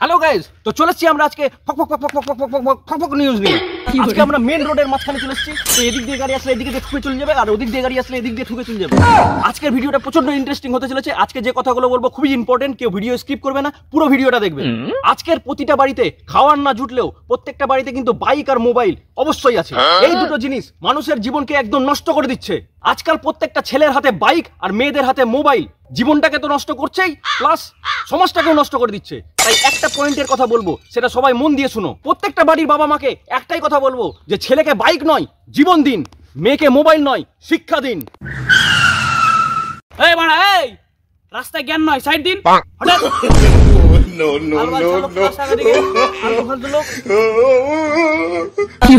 Hello guys, তো চলে এসেছি আমরা আজকে ফক নিউজ নিয়ে। আজকে আমরা মেন রোডের মাঝখানে চলে এসেছি। তো এদিক দিয়ে গাড়ি আসলে এদিকে দিয়ে ঠুকে চলে যাবে, আর ওদিক দিয়ে গাড়ি আসলে এদিক দিয়ে ঠুকে চলে যাবে। আজকের ভিডিওটা প্রচন্ড ইন্টারেস্টিং হতে চলেছে। আজকে যে কথাগুলো বলবো খুবই ইম্পর্টেন্ট, কেউ ভিডিও স্কিপ করবে না, পুরো ভিডিওটা দেখবে। আজকের প্রতিটা বাড়িতে খাওয়ার না জুটলেও প্রত্যেকটা বাড়িতে কিন্তু বাইক আর মোবাইল অবশ্যই আছে। এই দুটো জিনিস মানুষের জীবনকে একদম নষ্ট করে দিচ্ছে। আজকাল প্রত্যেকটা ছেলের হাতে বাইক আর মেয়েদের হাতে মোবাইল জীবনটাকে তো নষ্ট করছেই, প্লাস সমাজটাকেও নষ্ট করে দিচ্ছে। তাই একটা পয়েন্টের কথা বলবো, সেটা সবাই মন দিয়ে শুনো। প্রত্যেকটা বাড়ির বাবা মাকে একটাই কথা বলবো যে ছেলেকে বাইক নয় জীবন দিন, মেয়েকে মোবাইল নয় শিক্ষা দিন। এই বাড়া, এই রাস্তায় জ্ঞান নয়, সাইড দিন। হঠাৎ কি